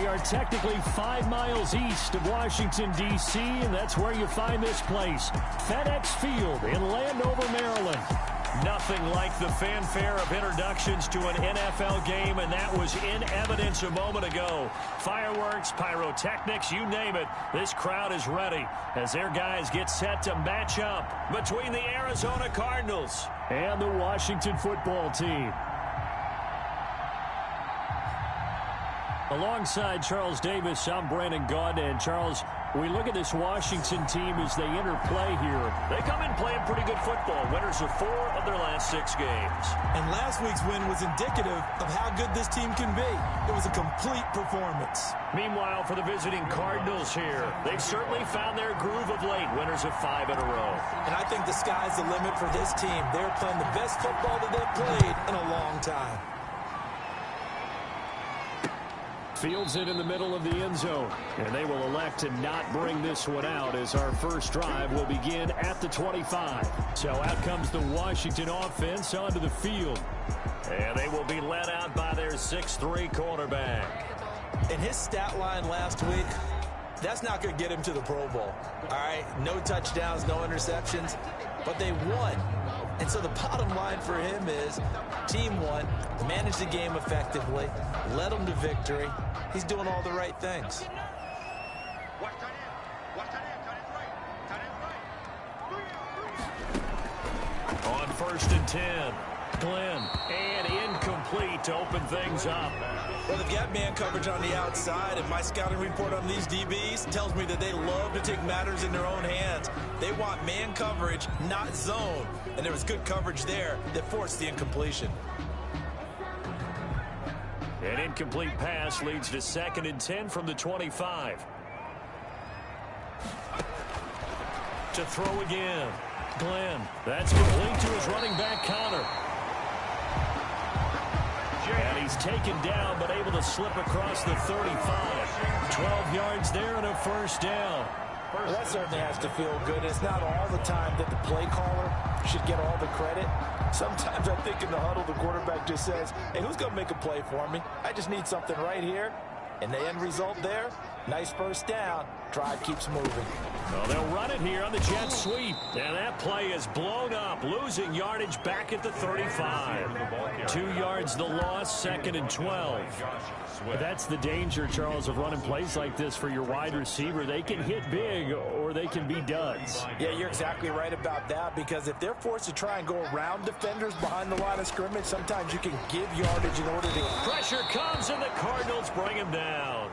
We are technically 5 miles east of Washington, D.C., and that's where you find this place, FedEx Field in Landover, Maryland. Nothing like the fanfare of introductions to an NFL game, and that was in evidence a moment ago. Fireworks, pyrotechnics, you name it. This crowd is ready as their guys get set to match up between the Arizona Cardinals and the Washington football team. Alongside Charles Davis, I'm Brandon Gaudin. And Charles, we look at this Washington team as they interplay here. They come in playing pretty good football. Winners of 4 of their last 6 games. And last week's win was indicative of how good this team can be. It was a complete performance. Meanwhile, for the visiting Cardinals here, they've certainly found their groove of late. Winners of 5 in a row. And I think the sky's the limit for this team. They're playing the best football that they've played in a long time. Fields it in the middle of the end zone, and they will elect to not bring this one out as our first drive will begin at the 25. So out comes the Washington offense onto the field. And they will be led out by their 6'3" quarterback. In his stat line last week, that's not going to get him to the Pro Bowl. All right, no touchdowns, no interceptions, but they won. And so the bottom line for him is team won, managed the game effectively, led them to victory. He's doing all the right things. On 1st and 10, Glenn, and incomplete to open things up. Well, they've got man coverage on the outside, and my scouting report on these DBs tells me that they love to take matters in their own hands. They want man coverage, not zone. And there was good coverage there that forced the incompletion. An incomplete pass leads to 2nd and 10 from the 25. To throw again. Glenn. That's complete to his running back, Connor. And he's taken down, but able to slip across the 35. 12 yards there and a first down. Well, that certainly has to feel good. It's not all the time that the play caller should get all the credit. Sometimes I think in the huddle, the quarterback just says, hey, who's going to make a play for me? I just need something right here. And the end result there, nice first down. Drive keeps moving. Well, they'll run it here on the jet sweep. And that play is blown up, losing yardage back at the 35. 2 yards the loss, 2nd and 12. But that's the danger, Charles, of running plays like this for your wide receiver. They can hit big or they can be duds. Yeah, you're exactly right about that, because if they're forced to try and go around defenders behind the line of scrimmage, sometimes you can give yardage in order to... Pressure comes and the Cardinals bring him down.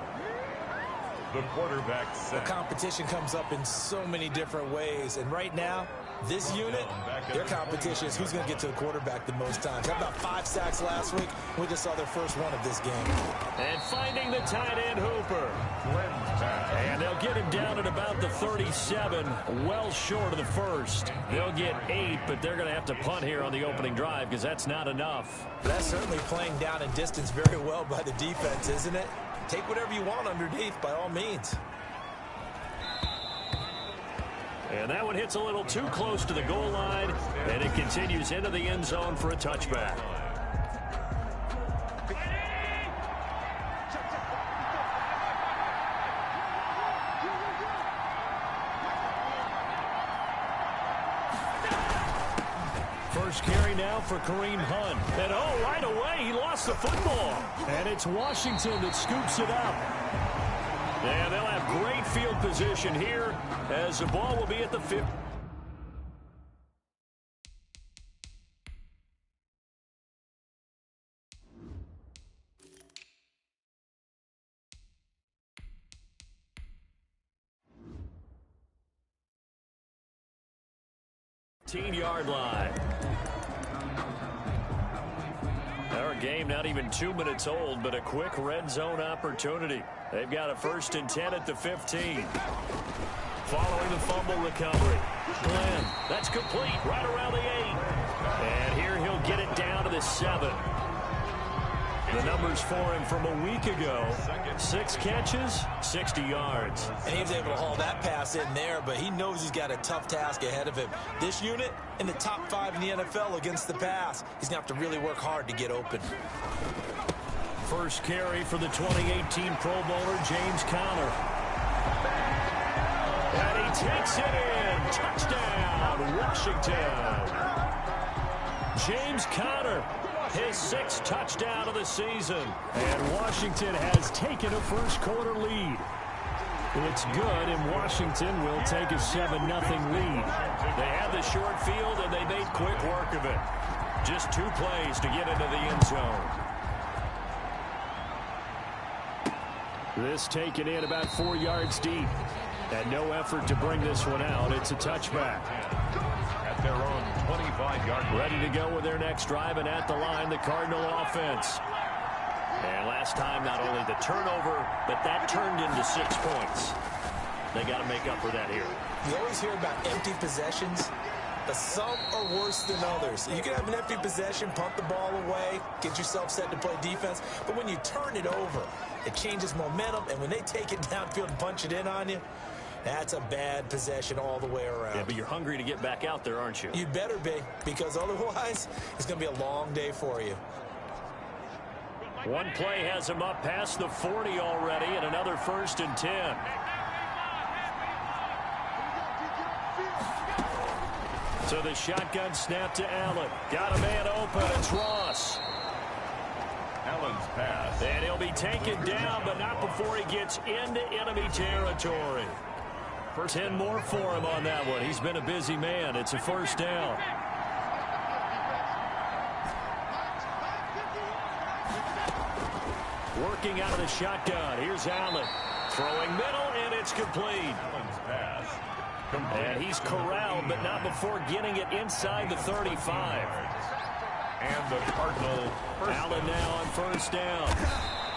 The quarterback set. The competition comes up in so many different ways, and right now, this unit, their competition is who's going to get to the quarterback the most times. Had about 5 sacks last week. We just saw their first one of this game. And finding the tight end, Hooper. And they'll get him down at about the 37, well short of the first. They'll get 8, but they're going to have to punt here on the opening drive because that's not enough. That's certainly playing down in distance very well by the defense, isn't it? Take whatever you want underneath, by all means. And that one hits a little too close to the goal line, and it continues into the end zone for a touchback. First carry now for Kareem Hunt. And oh, right away, he lost the football. And it's Washington that scoops it up. And they'll have great field position here as the ball will be at the 50. Yard line. Our game not even 2 minutes old, but a quick red zone opportunity. They've got a 1st and 10 at the 15. Following the fumble recovery. Glenn, that's complete right around the 8. And here he'll get it down to the 7. The numbers for him from a week ago. 6 catches, 60 yards. And he was able to haul that pass in there, but he knows he's got a tough task ahead of him. This unit in the top 5 in the NFL against the pass. He's going to have to really work hard to get open. First carry for the 2018 Pro Bowler, James Conner. And he takes it in. Touchdown, Washington. James Conner, his 6th touchdown of the season. And Washington has taken a first quarter lead. It's good, and Washington will take a 7-0 lead. They had the short field, and they made quick work of it. Just 2 plays to get into the end zone. This taken in about 4 yards deep. And no effort to bring this one out. It's a touchback. At their own 25-yard line. Ready to go with their next drive, and at the line, the Cardinal offense. And last time, not only the turnover, but that turned into 6 points. They got to make up for that here. You always hear about empty possessions, but some are worse than others. You can have an empty possession, pump the ball away, get yourself set to play defense, but when you turn it over, it changes momentum, and when they take it downfield and punch it in on you, that's a bad possession all the way around. Yeah, but you're hungry to get back out there, aren't you? You better be, because otherwise, it's going to be a long day for you. One play has him up past the 40 already, and another 1st and 10. So the shotgun snap to Allen. Got a man open. It's Ross. Allen's pass. And he'll be taken down, but not before he gets into enemy territory. 10 more for him on that one. He's been a busy man. It's a 1st down. Working out of the shotgun. Here's Allen. Throwing middle, and it's complete. Allen's pass. And he's corralled, but not before getting it inside the 35. And the Cardinal. Allen now on 1st down.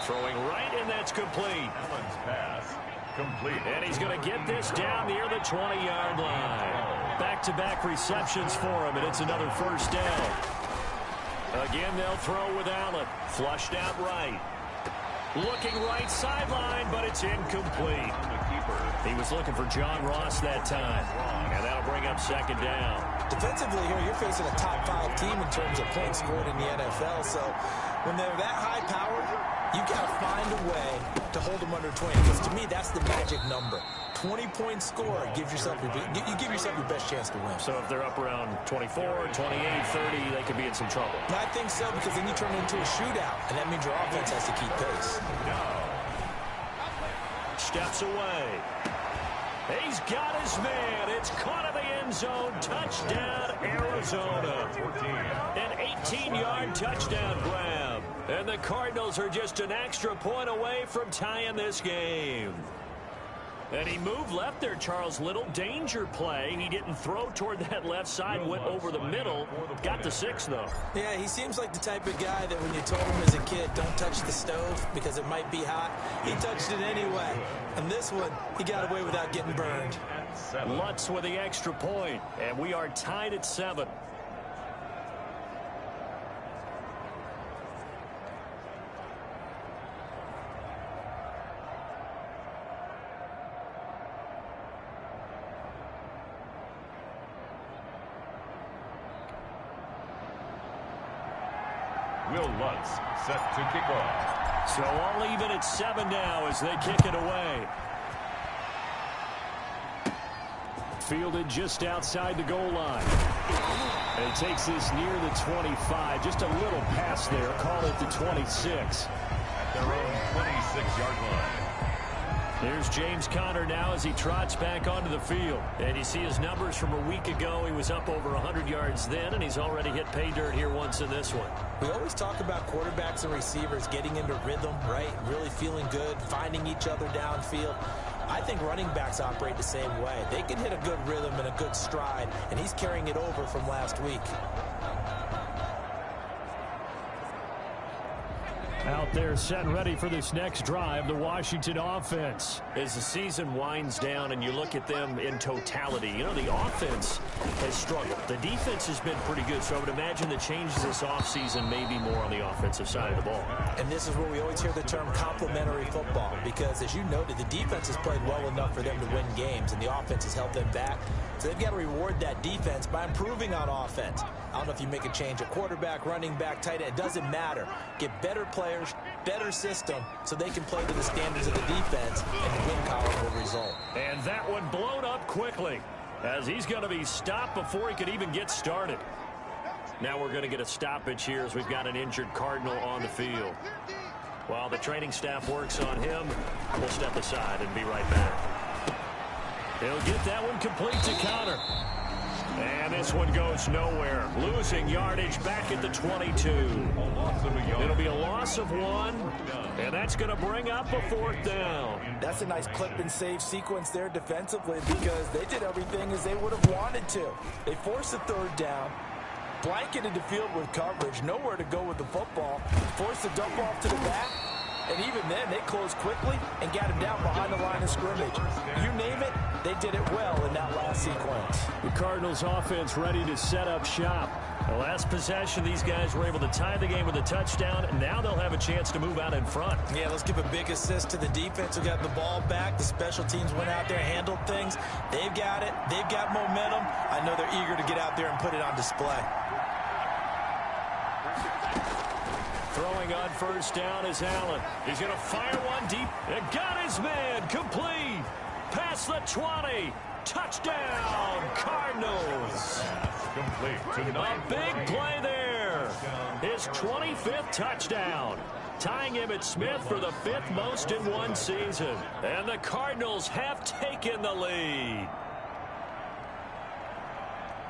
Throwing right, and that's complete. Allen's pass. Complete. And he's going to get this down near the 20-yard line. Back-to-back receptions for him, and it's another 1st down. Again, they'll throw with Allen. Flushed out right. Looking right sideline, but it's incomplete. He was looking for John Ross that time. And that'll bring up 2nd down. Defensively here, you're facing a top 5 team in terms of points scored in the NFL. So when they're that high powered, you got to find a way to hold them under 20. Because to me, that's the magic number. 20-point score gives yourself you give yourself your best chance to win. So if they're up around 24, 28, 30, they could be in some trouble. I think so, because then you turn it into a shootout, and that means your offense has to keep pace. Steps away. He's got his man. It's caught in the end zone. Touchdown, Arizona. An 18-yard touchdown grab. And the Cardinals are just an extra point away from tying this game. And he moved left there, Charles. Little danger play. He didn't throw toward that left side, went over the middle. Got the 6, though. Yeah, he seems like the type of guy that when you told him as a kid, don't touch the stove because it might be hot, he touched it anyway. And this one, he got away without getting burned. Lutz with the extra point, and we are tied at 7. Will Lutz set to kick off. So all even at 7 now as they kick it away. Fielded just outside the goal line. And he takes this near the 25. Just a little pass there. Call it the 26. At their own 26-yard line. Here's James Conner now as he trots back onto the field. And you see his numbers from a week ago. He was up over 100 yards then, and he's already hit pay dirt here once in this one. We always talk about quarterbacks and receivers getting into rhythm, right? Really feeling good, finding each other downfield. I think running backs operate the same way. They can hit a good rhythm and a good stride, and he's carrying it over from last week. Out there set and ready for this next drive, the Washington offense. As the season winds down and you look at them in totality, you know, the offense has struggled. The defense has been pretty good, so I would imagine the changes this offseason may be more on the offensive side of the ball. And this is where we always hear the term complementary football, because as you noted, the defense has played well enough for them to win games, and the offense has held them back. So they've got to reward that defense by improving on offense. I don't know if you make a change at quarterback, running back, tight end. It doesn't matter. Get better players players, better system, so they can play to the standards of the defense, and the win column will result. And that one blown up quickly, as he's going to be stopped before he could even get started. Now we're going to get a stoppage here as we've got an injured Cardinal on the field. While the training staff works on him, we'll step aside and be right back. He'll get that one complete to Connor. And this one goes nowhere. Losing yardage back at the 22. It'll be a loss of 1, and that's going to bring up a 4th down. That's a nice clip and save sequence there defensively because they did everything as they would have wanted to. They forced a 3rd down, blanketed the field with coverage, nowhere to go with the football, forced the dump off to the back, and even then they closed quickly and got him down behind the line of scrimmage. You name it, they did it well in that last sequence. The Cardinals offense ready to set up shop. The last possession, these guys were able to tie the game with a touchdown, and now they'll have a chance to move out in front. Yeah, let's give a big assist to the defense who got the ball back. The special teams went out there, handled things. They've got it. They've got momentum. I know they're eager to get out there and put it on display. Throwing on 1st down is Allen. He's going to fire one deep. And got his man. Complete. Past the 20. Touchdown, Cardinals. Complete. A big play there. His 25th touchdown. Tying Emmitt Smith for the 5th most in one season. And the Cardinals have taken the lead.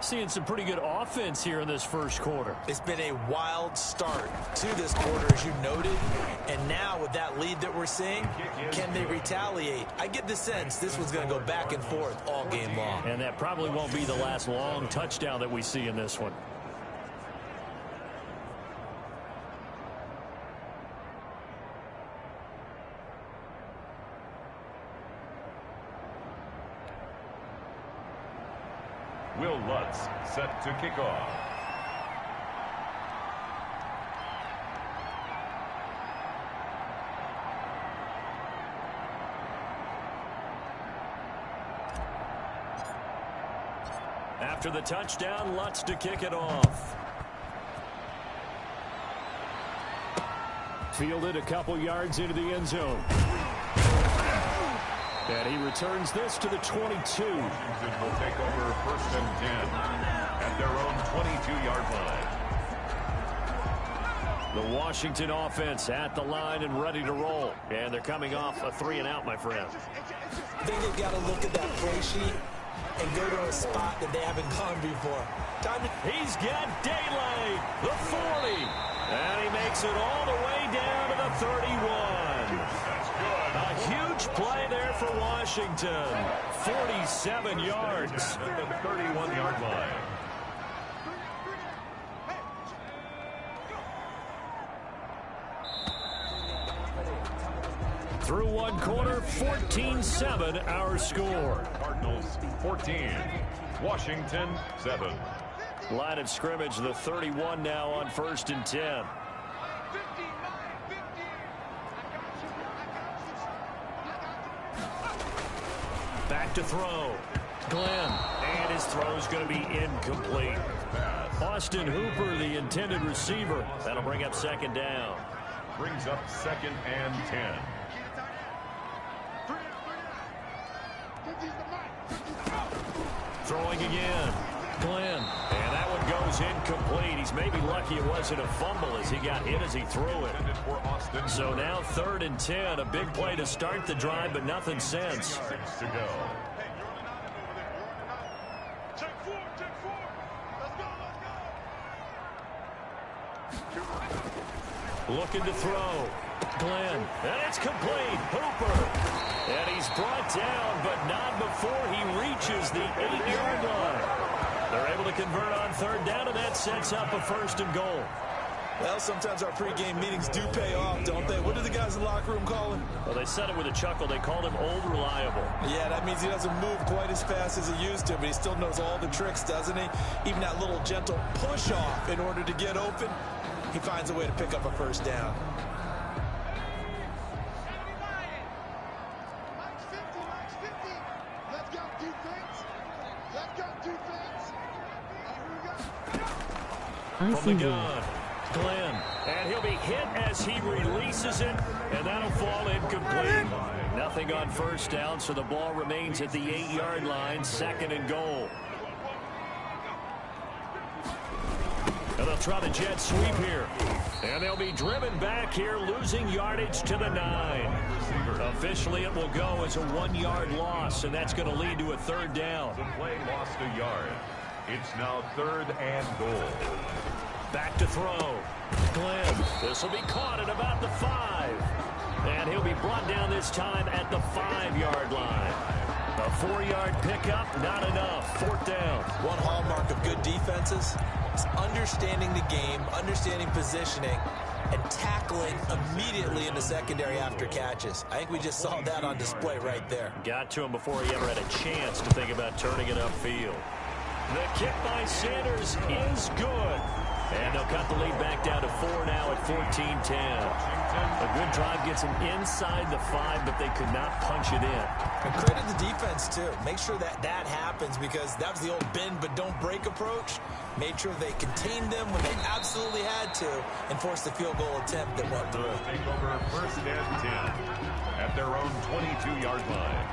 Seeing some pretty good offense here in this first quarter. It's been a wild start to this quarter, as you noted. And now with that lead that we're seeing, can they retaliate? I get the sense this one's going to go back and forth all game long. And that probably won't be the last long touchdown that we see in this one. Will Lutz set to kick off. After the touchdown, Lutz to kick it off. Fielded a couple yards into the end zone. And he returns this to the 22. Washington will take over 1st and 10 at their own 22-yard line. The Washington offense at the line and ready to roll. And they're coming off a 3-and-out, my friend. I think they've got to look at that play sheet and go to a spot that they haven't gone before. He's got daylight, the 40. And he makes it all the way down to the 31. A huge play there for Washington. 47 yards. At the 31-yard line. Through one quarter, 14-7 our score. Cardinals 14, Washington 7. Line of scrimmage, the 31 now on 1st and 10. Back to throw. Glenn. And his throw's going to be incomplete. Austin Hooper, the intended receiver. That'll bring up 2nd down. Brings up 2nd and 10. Throwing again. Glenn. And that one goes incomplete. He's maybe lucky it wasn't a fumble as he got hit as he threw it. So now 3rd and 10. A big play to start the drive, but nothing since. 6 to go. Looking to throw. Glenn. And it's complete. Hooper. And he's brought down, but not before he reaches the 8-yard line. They're able to convert on 3rd down, and that sets up a 1st and goal. Well, sometimes our pregame meetings do pay off, don't they? What do the guys in the locker room call him? Well, they said it with a chuckle. They called him Old Reliable. Yeah, that means he doesn't move quite as fast as he used to, but he still knows all the tricks, doesn't he? Even that little gentle push-off in order to get open, he finds a way to pick up a 1st down. From the gun, Glenn, and he'll he'll be hit as he releases it, and that'll fall incomplete. Nothing on first down, so the ball remains at the 8-yard line, 2nd and goal. And they'll try the jet sweep here. And they'll be driven back here, losing yardage to the 9. Officially, it will go as a 1-yard loss, and that's going to lead to a 3rd down. The play lost a yard. It's now 3rd and goal. Back to throw. Glenn. This will be caught at about the 5. And he'll be brought down this time at the 5-yard line. A 4-yard pickup, not enough. 4th down. One hallmark of good defenses is understanding the game, understanding positioning, and tackling immediately in the secondary after catches. I think we just saw that on display right there. Got to him before he ever had a chance to think about turning it upfield. The kick by Sanders is good. And they'll cut the lead back down to 4 now at 14-10. A good drive gets them inside the 5, but they could not punch it in. And credit the defense, too. Make sure that happens, because that was the old bend but don't break approach. Made sure they contained them when they absolutely had to and forced the field goal attempt that went through. Take over 1st and 10 at their own 22-yard line.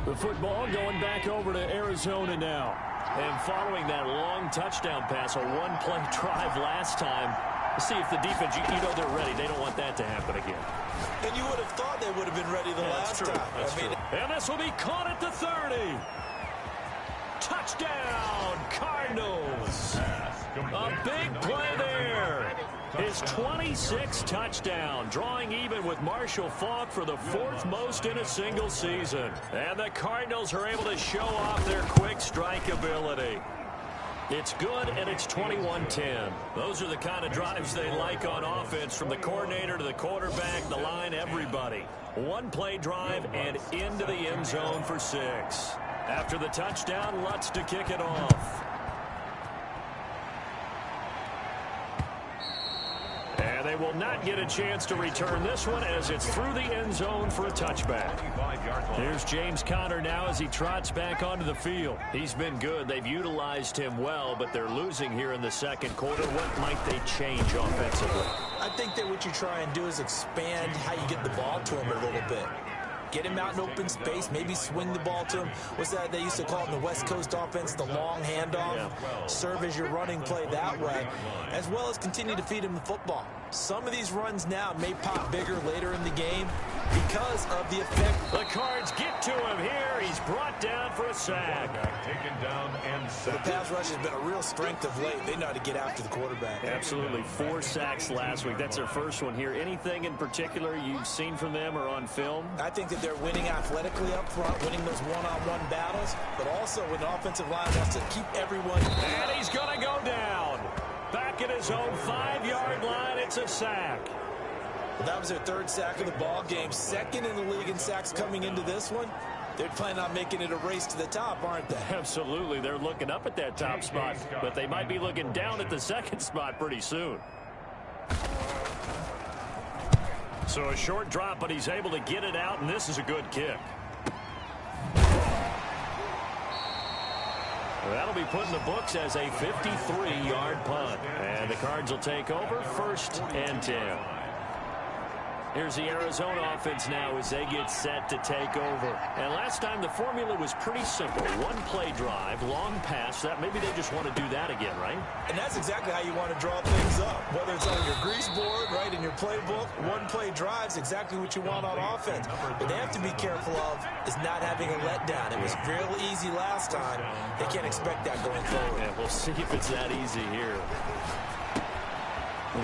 The football going back over to Arizona now. And following that long touchdown pass, a 1-play drive last time, see if the defense, you know they're ready. They don't want that to happen again. And you would have thought they would have been ready the last time. That's true. And this will be caught at the 30. Touchdown, Cardinals. A big play there. His 26th touchdown, drawing even with Marshall Faulk for the 4th most in a single season. And the Cardinals are able to show off their quick strike ability. It's good, and it's 21-10. Those are the kind of drives they like on offense, from the coordinator to the quarterback, the line, everybody. 1-play drive and into the end zone for 6. After the touchdown, Lutz to kick it off. And they will not get a chance to return this one, as it's through the end zone for a touchback. Here's James Conner now as he trots back onto the field. He's been good. They've utilized him well, but they're losing here in the 2nd quarter. What might they change offensively? I think that what you try and do is expand how you get the ball to him a little bit. Get him out in open space, maybe swing the ball to him. What's that they used to call it in the West Coast offense, the long handoff? Yeah. Serve as your running play that way, as well as continue to feed him the football. Some of these runs now may pop bigger later in the game because of the effect. The Cards get to him here. He's brought down for a sack. Taken down and sacked. The pass rush has been a real strength of late. They know how to get after the quarterback. Absolutely. 4 sacks last week. That's their first one here. Anything in particular you've seen from them or on film? I think that they're winning athletically up front, winning those one-on-one battles, but also when the offensive line wants to keep everyone. And he's going to go down. Back at his own 5-yard line, it's a sack. Well, that was their 3rd sack of the ball game. 2nd in the league in sacks coming into this one. They're planning on making it a race to the top, aren't they? Absolutely. They're looking up at that top spot, but they might be looking down at the 2nd spot pretty soon. So a short drop, but he's able to get it out, and this is a good kick. That'll be put in the books as a 53-yard punt. And the Cards will take over 1st and 10. Here's the Arizona offense now as they get set to take over. And last time the formula was pretty simple. 1-play drive, long pass. That maybe they just want to do that again, right? And that's exactly how you want to draw things up. Whether it's on your grease board, right, in your playbook, 1-play drive's exactly what you want on offense. What they have to be careful of is not having a letdown. It was real easy last time. They can't expect that going forward. Yeah, we'll see if it's that easy here.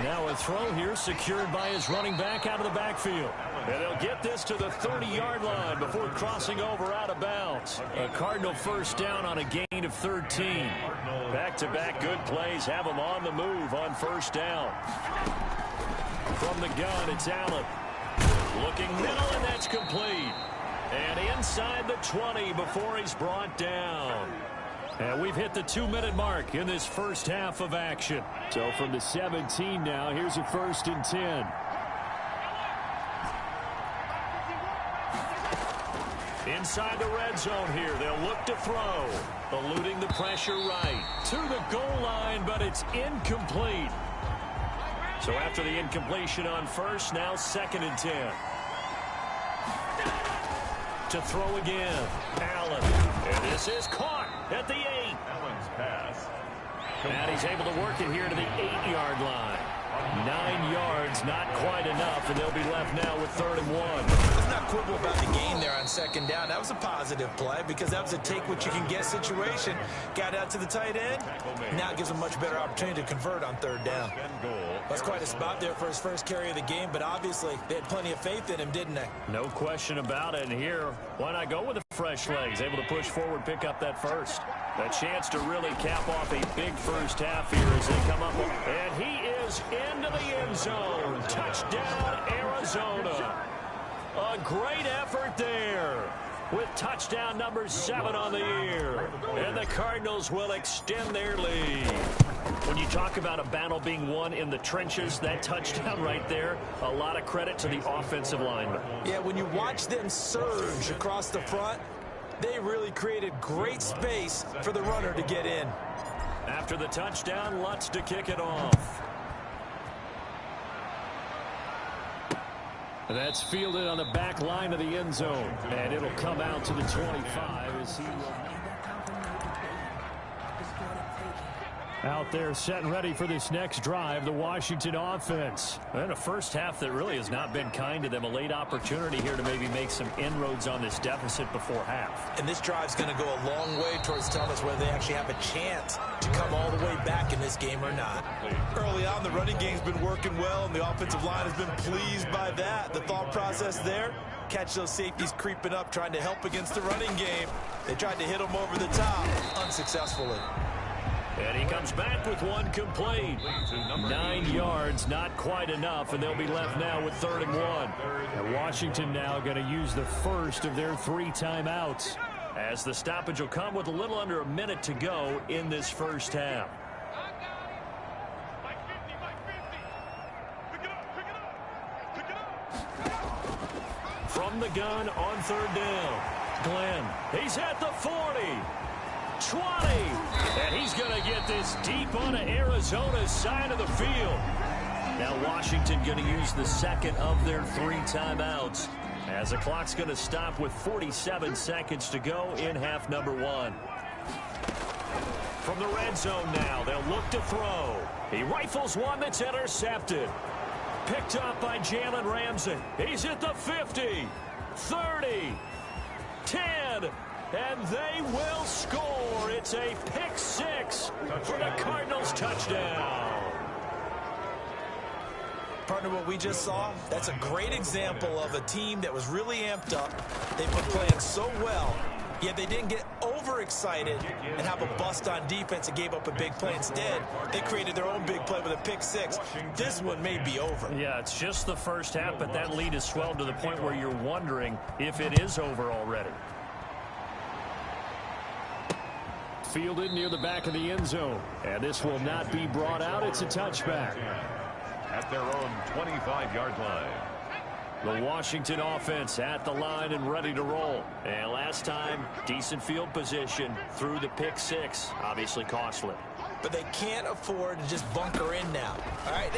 Now a throw here secured by his running back out of the backfield. And they'll get this to the 30-yard line before crossing over out of bounds. A Cardinal 1st down on a gain of 13. Back-to-back good plays have them on the move on 1st down. From the gun, it's Allen. Looking middle, and that's complete. And inside the 20 before he's brought down. And we've hit the 2-minute mark in this first half of action. So from the 17 now, here's a 1st and 10. Inside the red zone here, they'll look to throw. Eluding the pressure right. To the goal line, but it's incomplete. So after the incompletion on first, now 2nd and 10. To throw again, Allen. And this is caught at the 8. Allen's pass. And he's able to work it here to the 8-yard line. 9 yards, not quite enough, and they'll be left now with 3rd and 1. Let's not quibble about the gain there on 2nd down. That was a positive play because that was a take-what-you-can-get situation. Got out to the tight end. Now it gives a much better opportunity to convert on 3rd down. That's quite a spot there for his first carry of the game, but obviously they had plenty of faith in him, didn't they? No question about it. And here, why not go with the fresh legs? Able to push forward, pick up that first. A chance to really cap off a big first half here as they come up. And he is into the end zone. Touchdown, Arizona. A great effort there with touchdown number 7 on the year. And the Cardinals will extend their lead. When you talk about a battle being won in the trenches, that touchdown right there, a lot of credit to the offensive linemen. Yeah, when you watch them surge across the front, they really created great space for the runner to get in. After the touchdown, Lutz to kick it off. That's fielded on the back line of the end zone. And it'll come out to the 25 as he will... Out there set and ready for this next drive, the Washington offense. And a first half that really has not been kind to them. A late opportunity here to maybe make some inroads on this deficit before half. And this drive's going to go a long way towards telling us whether they actually have a chance to come all the way back in this game or not. Early on, the running game's been working well, and the offensive line has been pleased by that. The thought process there, catch those safeties creeping up, trying to help against the running game. They tried to hit them over the top, unsuccessfully. And he comes back with one complete. 9 yards, not quite enough, and they'll be left now with 3rd and 1. And Washington now going to use the first of their 3 timeouts, as the stoppage will come with a little under a minute to go in this first half. From the gun on 3rd down, Glenn, he's at the 40. 20, and he's going to get this deep onto Arizona's side of the field. Now Washington going to use the 2nd of their 3 timeouts, as the clock's going to stop with 47 seconds to go in half number 1. From the red zone now, they'll look to throw. He rifles one that's intercepted. Picked up by Jalen Ramsey. He's at the 50, 30, 10, and they will score. It's a pick 6 for the Cardinals touchdown. Partner, what we just saw, that's a great example of a team that was really amped up. They've been playing so well, yet they didn't get overexcited and have a bust on defense and gave up a big play. Instead, they created their own big play with a pick 6. This one may be over. Yeah, it's just the first half, but that lead has swelled to the point where you're wondering if it is over already. Fielded near the back of the end zone. And this will not be brought out. It's a touchback. At their own 25-yard line. The Washington offense at the line and ready to roll. And last time, decent field position through the pick 6. Obviously costly. But they can't afford to just bunker in now. All right,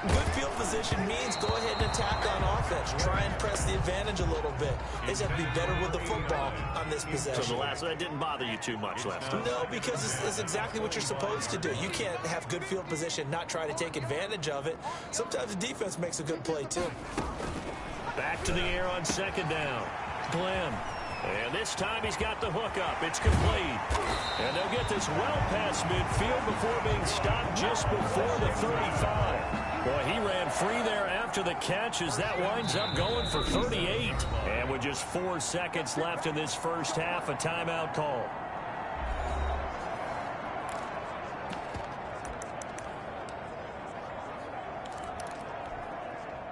good field position means go ahead and attack on offense. Try and press the advantage a little bit. They just have to be better with the football on this possession. So the last one didn't bother you too much last time? No, because it's exactly what you're supposed to do. You can't have good field position, not try to take advantage of it. Sometimes the defense makes a good play, too. Back to the air on 2nd down. Glenn. And this time he's got the hook up. It's complete. And they'll get this well past midfield before being stopped just before the 35. Boy, he ran free there after the catch as that winds up going for 38. And with just 4 seconds left in this first half, a timeout call.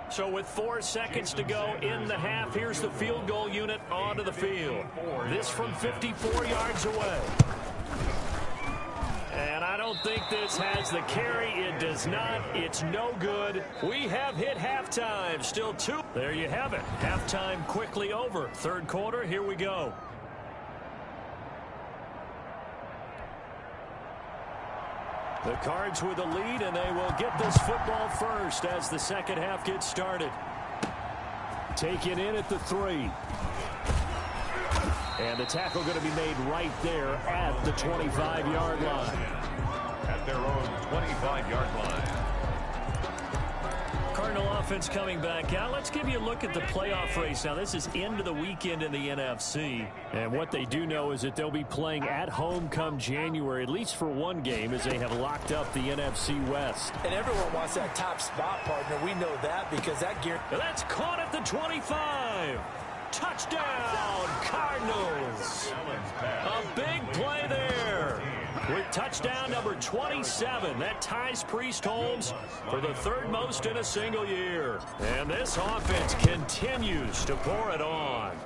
So with 4 seconds to go in the half, here's the field goal unit onto the field. This from 54 yards away. And I don't think this has the carry. It does not. It's no good. We have hit halftime. Still 2. There you have it. Halftime quickly over. 3rd quarter, here we go. The Cards with the lead, and they will get this football first as the second half gets started. Taken in at the 3. And the tackle going to be made right there at the 25-yard line. At their own 25-yard line. Cardinal offense coming back out. Let's give you a look at the playoff race. Now, this is into the weekend in the NFC. And what they do know is that they'll be playing at home come January, at least for one game, as they have locked up the NFC West. And everyone wants that top spot, partner. We know that because that gear... That's caught at the 25. Touchdown, Cardinals. A big play there. With touchdown number 27, that ties Priest Holmes for the third most in a single year. And this offense continues to pour it on.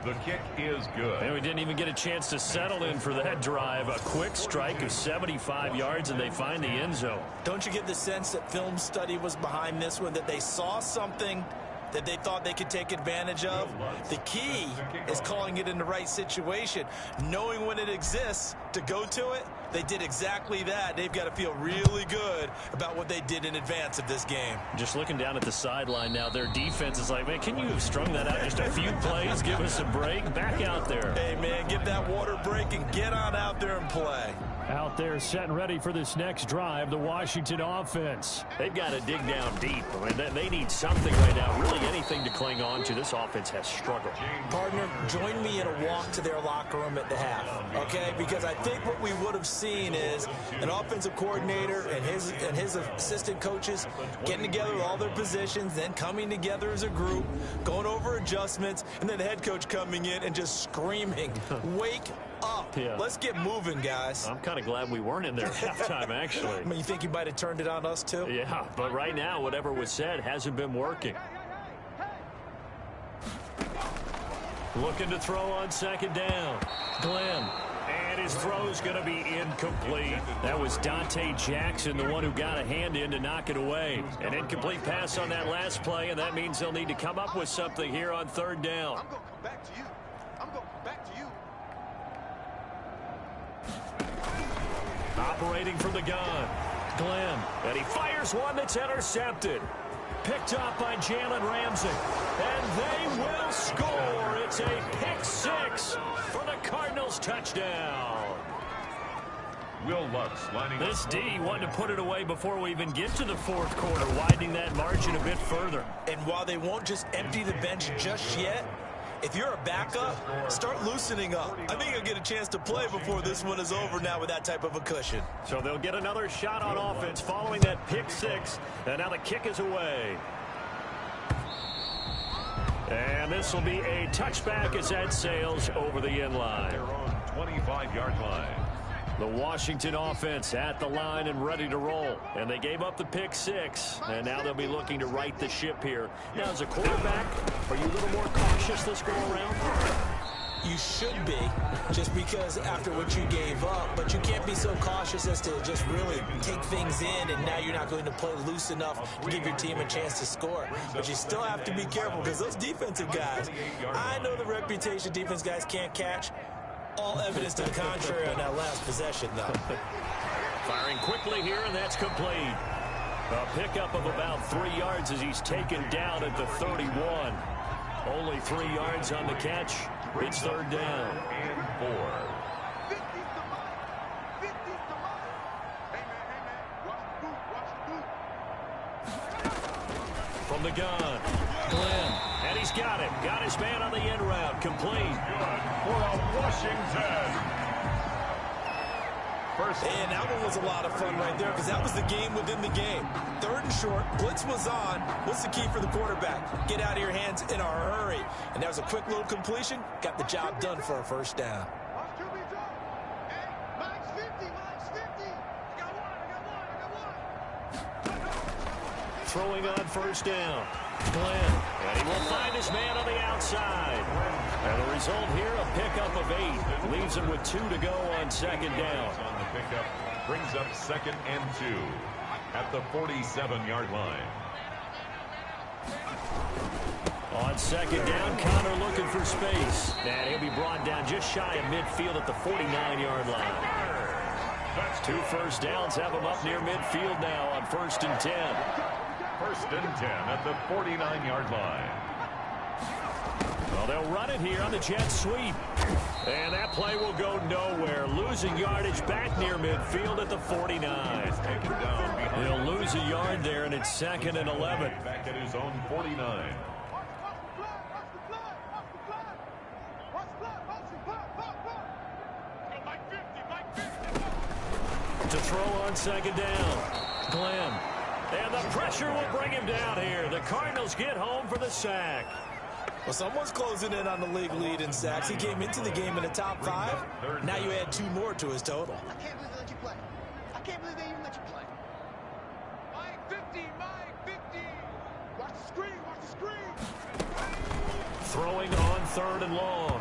The kick is good. And we didn't even get a chance to settle in for that drive. A quick strike of 75 yards, and they find the end zone. Don't you get the sense that film study was behind this one, that they saw something that they thought they could take advantage of? The key is calling it in the right situation, knowing when it exists to go to it. They did exactly that. They've got to feel really good about what they did in advance of this game. Just looking down at the sideline now, their defense is like, man, can you have strung that out just a few plays? Give us a break. Back out there. Hey, man, give that water break and get on out there and play. Out there set and ready for this next drive, the Washington offense. They've got to dig down deep. I mean, they need something right now, really anything to cling on to. This offense has struggled. Partner, join me in a walk to their locker room at the half, okay? Because I think what we would have seen is an offensive coordinator and his assistant coaches getting together with all their positions, then coming together as a group, going over adjustments, and then the head coach coming in and just screaming, wake up. Yeah. Let's get moving, guys. I'm kind of glad we weren't in there at halftime, actually. I mean, you think you might have turned it on us, too? Yeah, but right now, whatever was said hasn't been working. Looking to throw on second down. Glenn. And his throw's going to be incomplete. That was Dante Jackson, the one who got a hand in to knock it away. An incomplete pass on that last play, and that means they'll need to come up with something here on third down. I'm going back to you. I'm going back to you. Operating from the gun. Glenn. And he fires one that's intercepted. Picked up by Jalen Ramsey. And they will score. It's a pick six for the Cardinals touchdown. Will Lutz lining This D wanted to put it away before we even get to the fourth quarter, widening that margin a bit further. And while they won't just empty the bench just yet, if you're a backup, start loosening up. I think you'll get a chance to play before this one is over now with that type of a cushion. So they'll get another shot on offense following that pick six. And now the kick is away. And this will be a touchback as that sails over the end line. their own 25-yard line. The Washington offense at the line and ready to roll. And they gave up the pick six, and now they'll be looking to right the ship here. Now, as a quarterback, are you a little more cautious this go around? You should be, just because after what you gave up, but you can't be so cautious as to just really take things in, and now you're not going to play loose enough to give your team a chance to score. But you still have to be careful, because those defensive guys, I know the reputation defense guys can't catch. All evidence to the contrary on that last possession, though. Firing quickly here, and that's complete. A pickup of about 3 yards as he's taken down at the 31. Only 3 yards on the catch. It's third down. And 4. 50's the mile. 50's the mile. Hey, man. Watch the boot. From the gun, Glenn. And he's got him. Got his man on the end route. Complete. Good for Washington. First. And that one was a lot of fun right there, because that was the game within the game. Third and short, blitz was on. What's the key for the quarterback? Get out of your hands in a hurry. And that was a quick little completion. Got the job done for a first down. Watch QB's up. Hey, mine's 50. Mine's 50. I got one. Throwing on first down. Glenn. And he will find his man on the outside. And the result here, a pickup of 8. Leaves him with 2 to go on second down. On the pickup brings up 2nd and 2 at the 47-yard line. On second down, Connor looking for space. And he'll be brought down just shy of midfield at the 49-yard line. 2 first downs have them up near midfield now on 1st and 10. 1st and 10 at the 49-yard line. Well, they'll run it here on the jet sweep. And that play will go nowhere. Losing yardage back near midfield at the 49. He'll lose a yard there, and it's 2nd and 11. Back at his own 49. To throw on 2nd down. Glenn. And the pressure will bring him down here. The Cardinals get home for the sack. Well, someone's closing in on the league lead in sacks. He came into the game in the top 5. Now you add 2 more to his total. I can't believe they let you play. I can't believe they even let you play. Mike 50, Mike 50. Watch the screen, watch the screen. Throwing on 3rd and long.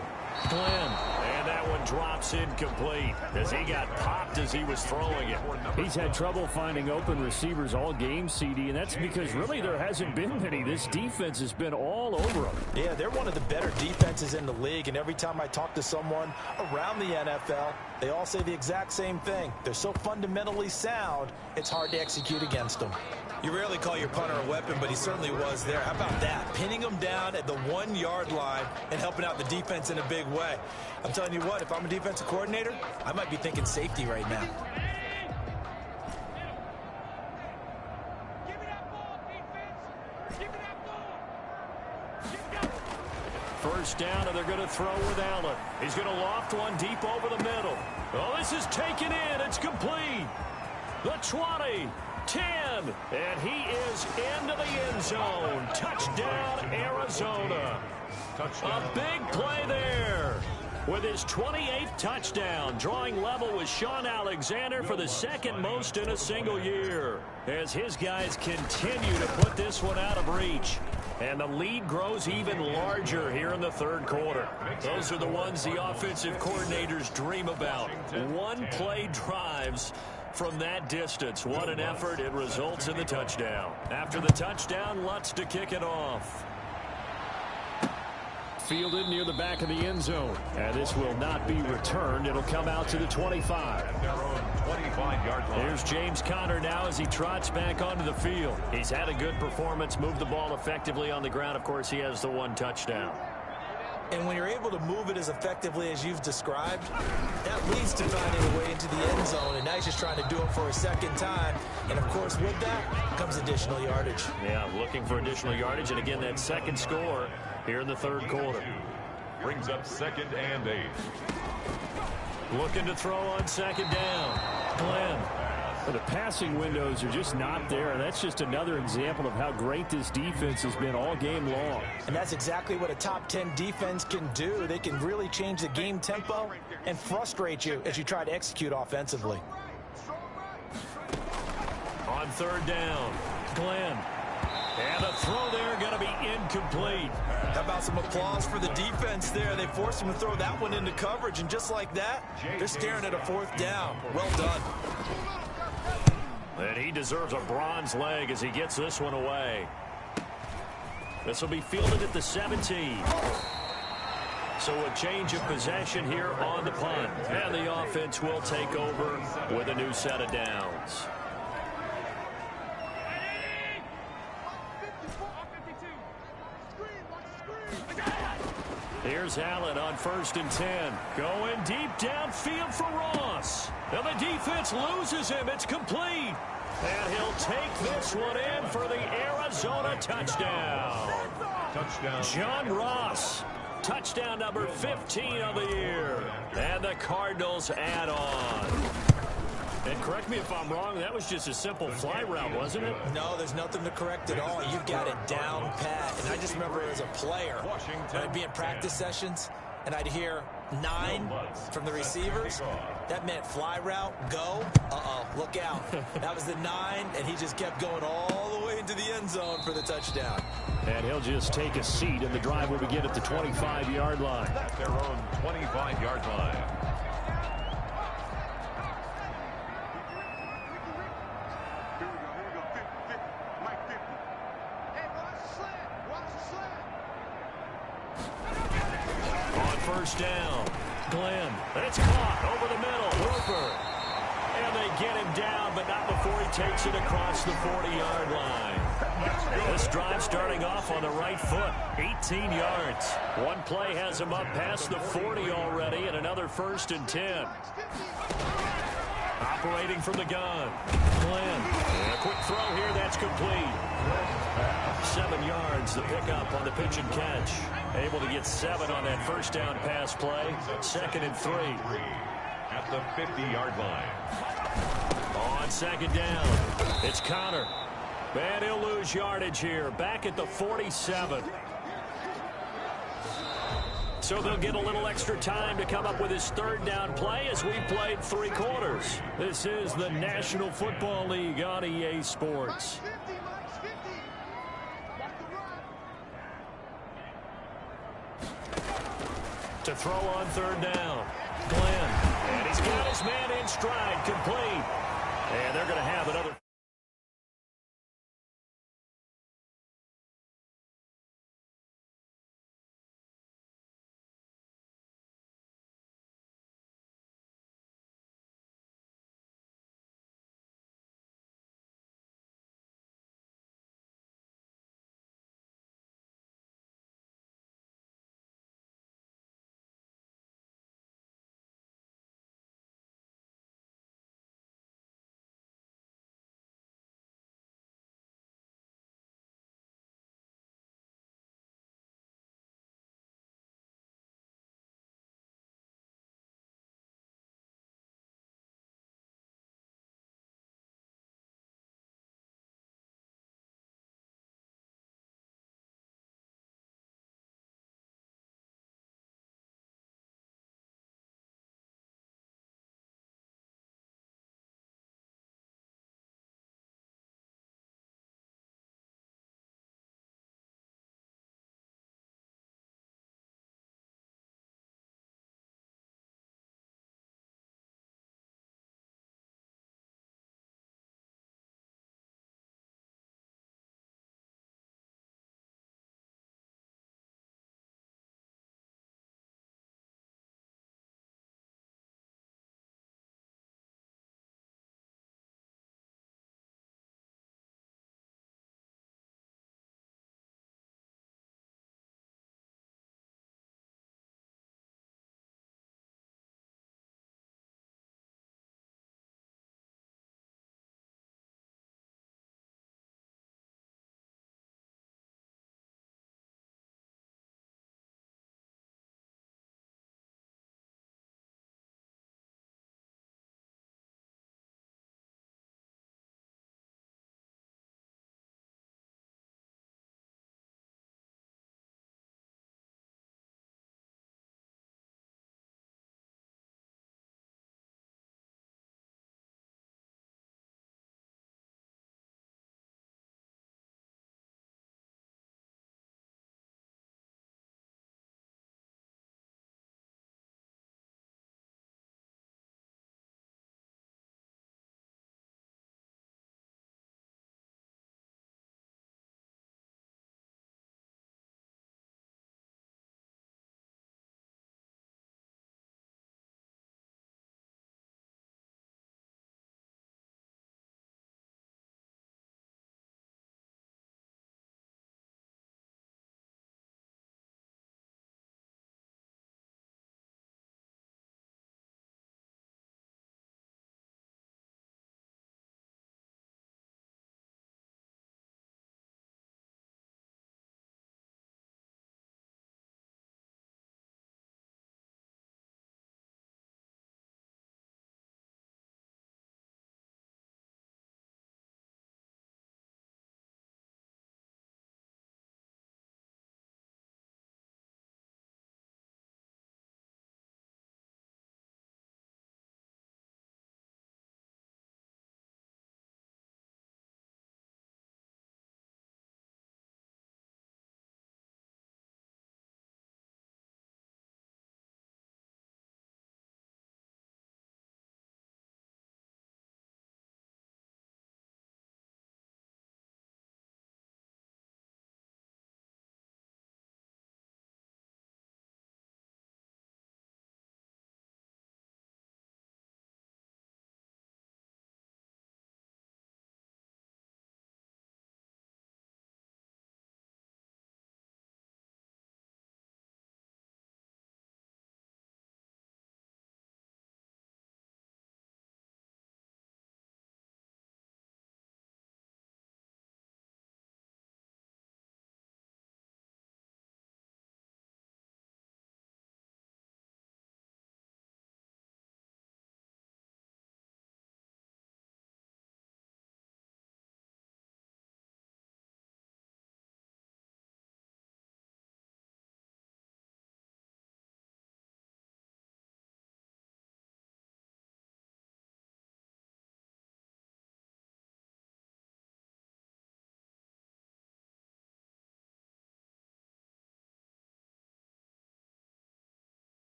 Glenn. And that one drops incomplete as he got popped as he was throwing it. He's had trouble finding open receivers all game, CD, and that's because really there hasn't been many. This defense has been all over them. Yeah, they're one of the better defenses in the league, and every time I talk to someone around the NFL, they all say the exact same thing. They're so fundamentally sound, it's hard to execute against them. You rarely call your punter a weapon, but he certainly was there. How about that? Pinning him down at the 1-yard line and helping out the defense in a big way. I'm telling you what, if I'm a defensive coordinator, I might be thinking safety right now. Give me that ball, defense. Give me that ball. Give me that. 1st down, and they're going to throw with Allen. He's going to loft one deep over the middle. Oh, this is taken in. It's complete. The 20. 10, and he is into the end zone. Touchdown, Arizona. A big play there with his 28th touchdown, drawing level with Sean Alexander for the 2nd most in a single year, as his guys continue to put this one out of reach. And the lead grows even larger here in the 3rd quarter. Those are the ones the offensive coordinators dream about. One-play drives from that distance. What an effort. It results in the touchdown. After the touchdown, Lutz to kick it off. Fielded near the back of the end zone. And this will not be returned. It'll come out to the 25. At their own 25-yard line. Here's James Conner now as he trots back onto the field. He's had a good performance, moved the ball effectively on the ground. Of course, he has the 1 touchdown. And when you're able to move it as effectively as you've described, that leads to finding a way into the end zone. And now he's just trying to do it for a 2nd time. And, of course, with that comes additional yardage. Yeah, looking for additional yardage. And, again, that 2nd score here in the 3rd quarter. Brings up 2nd and 8. Looking to throw on 2nd down. Glenn. Well, the passing windows are just not there, and that's just another example of how great this defense has been all game long. And that's exactly what a top 10 defense can do. They can really change the game tempo and frustrate you as you try to execute offensively. On 3rd down, Glenn. And the throw there going to be incomplete. How about some applause for the defense there? They forced him to throw that one into coverage, and just like that, they're staring at a 4th down. Well done. And he deserves a bronze leg as he gets this one away. This will be fielded at the 17. So a change of possession here on the punt. And the offense will take over with a new set of downs. Here's Allen on 1st and 10. Going deep downfield for Ross. And the defense loses him. It's complete. And he'll take this one in for the Arizona touchdown. Touchdown. John Ross. Touchdown number 15 of the year. And the Cardinals add on. And correct me if I'm wrong, that was just a simple fly route, wasn't it? No, there's nothing to correct at all. You've got it down pat. And I just remember as a player, when I'd be in practice sessions, and I'd hear 9 from the receivers. That meant fly route, go. Look out. That was the 9, and he just kept going all the way into the end zone for the touchdown. And he'll just take a seat, and the drive will begin at the 25-yard line. At their own 25-yard line. First down. Glenn. It's caught over the middle. Hooper. And they get him down, but not before he takes it across the 40-yard line. This drive starting off on the right foot, 18 yards. One play has him up past the 40 already, and another 1st and 10. Operating from the gun, Glenn. And a quick throw here, that's complete. 7 yards, the pickup on the pitch and catch. Able to get 7 on that first down pass play. 2nd and 3. At the 50-yard line. On 2nd down, it's Connor. And he'll lose yardage here, back at the 47. So they'll get a little extra time to come up with his 3rd down play as we played 3 quarters. This is the National Football League on EA Sports. To throw on 3rd down, Glenn. And he's got his man in stride, complete. And they're going to have another.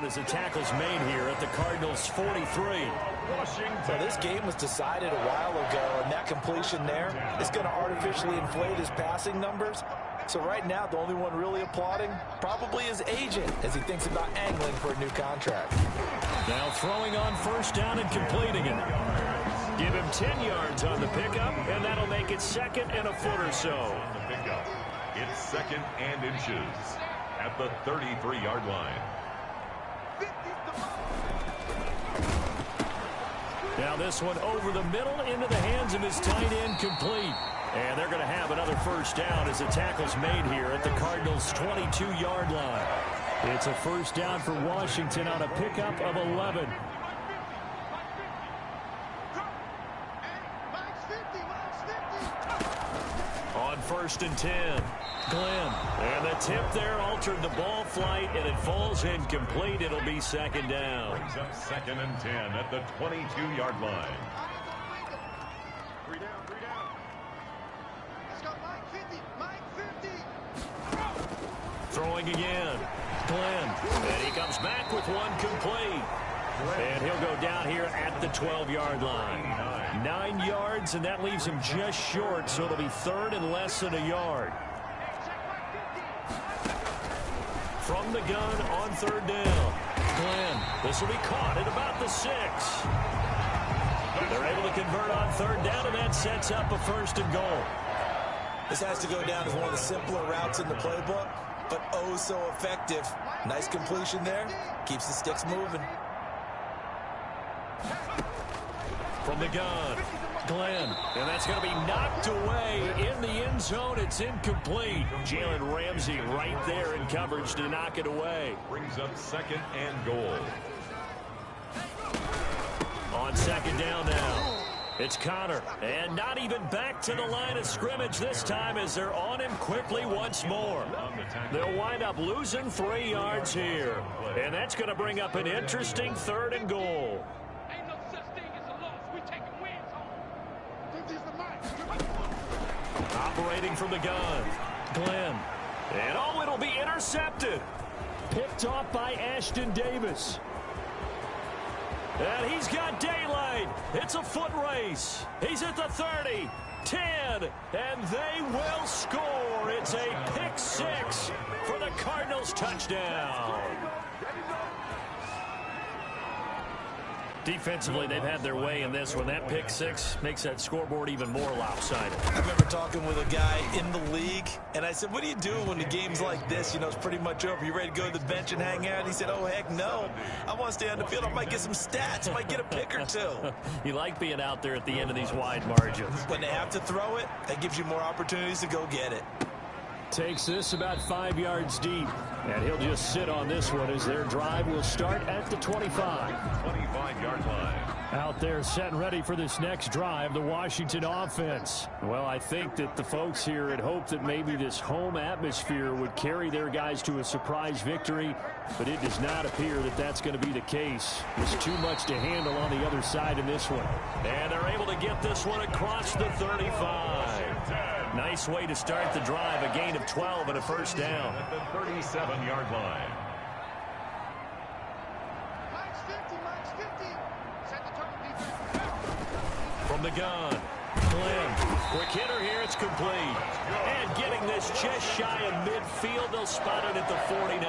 down as the tackle's made here at the Cardinals' 43. So this game was decided a while ago, and that completion there is going to artificially inflate his passing numbers. So right now, the only one really applauding probably his agent as he thinks about angling for a new contract. Now throwing on first down and completing it. Give him 10 yards on the pickup, and that'll make it second and a foot or so. On the pickup, it's second and inches at the 33-yard line. Now this one over the middle into the hands of his tight end, complete. And they're going to have another first down as the tackle's made here at the Cardinals' 22-yard line. It's a first down for Washington on a pickup of 11. On first and 10, Glenn. And the tip there altered the ball flight, and it falls incomplete. It'll be second down. Brings up second and 10 at the 22-yard line. Three down. Let's go, Mike 50. Throwing again, Glenn. And he comes back with one complete. And he'll go down here at the 12-yard line. 9 yards, and that leaves him just short, so it'll be third and less than a yard. From the gun on third down, Glenn. This will be caught at about the 6. They're able to convert on third down, and that sets up a first and goal. This has to go down as one of the simpler routes in the playbook, but oh so effective. Nice completion there. Keeps the sticks moving. From the gun, Glenn. And that's going to be knocked away in the end zone. It's incomplete. Jalen Ramsey right there in coverage to knock it away. Brings up second and goal. On second down now, it's Connor. And not even back to the line of scrimmage this time as they're on him quickly once more. They'll wind up losing 3 yards here. And that's going to bring up an interesting third and goal. Ain't no such thing as a loss. We taking wins home. 50's the mic. Operating from the gun, Glenn. And oh, it'll be intercepted. Picked off by Ashton Davis. And he's got daylight. It's a foot race. He's at the 30, 10, and they will score. It's a pick 6 for the Cardinals touchdown. Defensively, they've had their way in this one. That pick 6 makes that scoreboard even more lopsided. I remember talking with a guy in the league, and I said, what do you do when the game's like this? You know, it's pretty much over. You ready to go to the bench and hang out? He said, oh, heck no. I want to stay on the field. I might get some stats. I might get a pick or two. You like being out there at the end of these wide margins. When they have to throw it, that gives you more opportunities to go get it. Takes this about 5 yards deep. And he'll just sit on this one as their drive will start at the 25. 25-yard line. Out there set and ready for this next drive, the Washington offense. Well, I think that the folks here had hoped that maybe this home atmosphere would carry their guys to a surprise victory, but it does not appear that that's going to be the case. There's too much to handle on the other side in this one. And they're able to get this one across the 35. Nice way to start the drive, a gain of 12 and a first down. At the 37-yard line. Mike's 50. Set the tone, defense. From the gun, Glenn. Quick hitter here, it's complete. And getting this just shy of midfield, they'll spot it at the 49.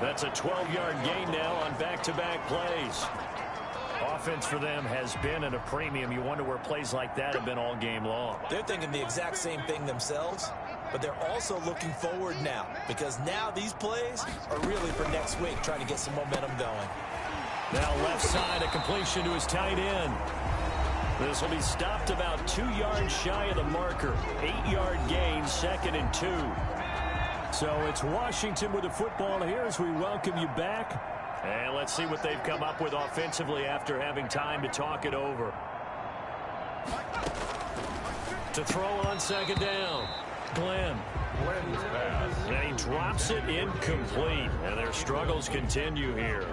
That's a 12-yard gain now on back-to-back plays. Offense for them has been at a premium. You wonder where plays like that have been all game long. They're thinking the exact same thing themselves, but they're also looking forward now because now these plays are really for next week, trying to get some momentum going. Now left side, a completion to his tight end. This will be stopped about 2 yards shy of the marker. 8-yard gain, second and 2. So it's Washington with the football here as we welcome you back. And let's see what they've come up with offensively after having time to talk it over. To throw on second down, Glenn. And he drops it incomplete. And their struggles continue here.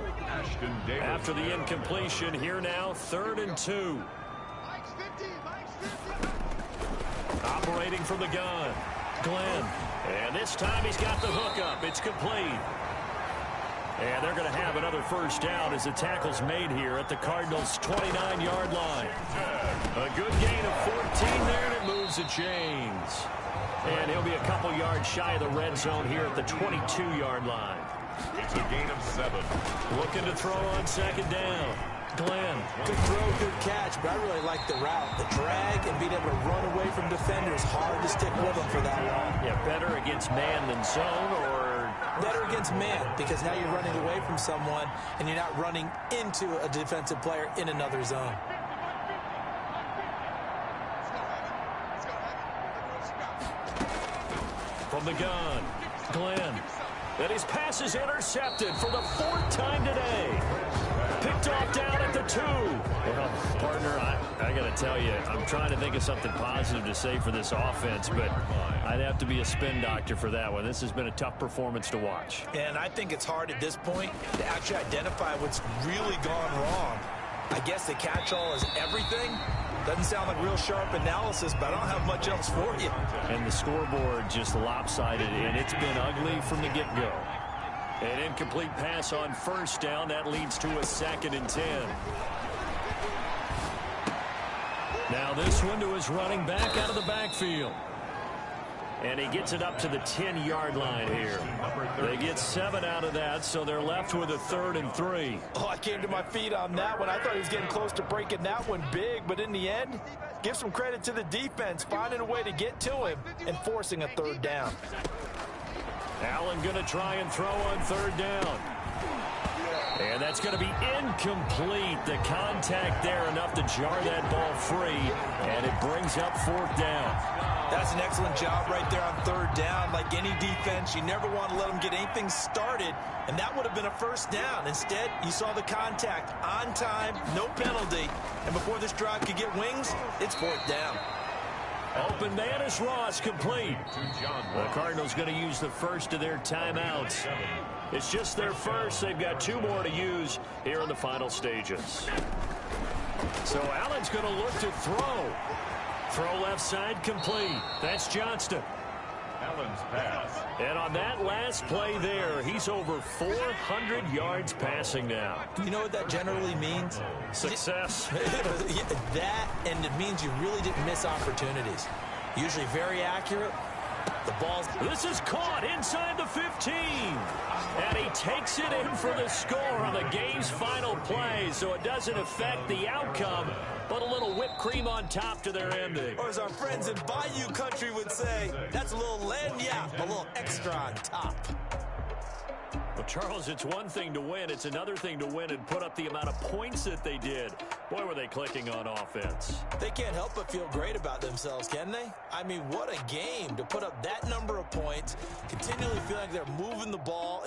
After the incompletion, here now, 3rd and 2. Mike's 50. Operating from the gun, Glenn. And this time he's got the hookup. It's complete. And they're going to have another first down as the tackle's made here at the Cardinals' 29-yard line. A good gain of 14 there, and it moves the chains. And he'll be a couple yards shy of the red zone here at the 22-yard line. It's a gain of 7. Looking to throw on second down. Glenn. Good throw, good catch, but I really like the route. The drag and being able to run away from defenders. Hard to stick with them for that long. Yeah, better against man than zone, or better against man, because now you're running away from someone and you're not running into a defensive player in another zone. From the gun, Glenn. And his pass is intercepted for the 4th time today. Picked off down at the 2. Well, partner, I got to tell you, I'm trying to think of something positive to say for this offense, but I'd have to be a spin doctor for that one. This has been a tough performance to watch. And I think it's hard at this point to actually identify what's really gone wrong. I guess the catch-all is everything. Doesn't sound like real sharp analysis, but I don't have much else for you. And the scoreboard just lopsided, and it's been ugly from the get-go. An incomplete pass on first down. That leads to a 2nd and 10. Now this one to his running back out of the backfield. And he gets it up to the 10-yard line here. They get 7 out of that, so they're left with a 3rd and 3. Oh, I came to my feet on that one. I thought he was getting close to breaking that one big, but in the end, give some credit to the defense, finding a way to get to him and forcing a 3rd down. Allen going to try and throw on 3rd down. And that's going to be incomplete. The contact there enough to jar that ball free, and it brings up 4th down. That's an excellent job right there on 3rd down. Like any defense, you never want to let them get anything started, and that would have been a 1st down. Instead, you saw the contact on time, no penalty, and before this drive could get wings, it's 4th down. Open man is Ross, complete. The Cardinals going to use the first of their timeouts. It's just their first. They've got 2 more to use here in the final stages. So Allen's going to look to throw. Throw left side, complete. That's Johnston. Allen's pass. And on that last play there, he's over 400 yards passing now. You know what that generally means? Success. That, and it means you really didn't miss opportunities. Usually very accurate. The ball's... This is caught inside the 15. And he takes it in for the score on the game's final play, so it doesn't affect the outcome, but a little whipped cream on top to their ending. Or as our friends in Bayou country would say, that's a little lagniappe, a little extra on top. Well, Charles, it's one thing to win. It's another thing to win and put up the amount of points that they did. Boy, were they clicking on offense. They can't help but feel great about themselves, can they? I mean, what a game to put up that number of points, continually feeling like they're moving the ball.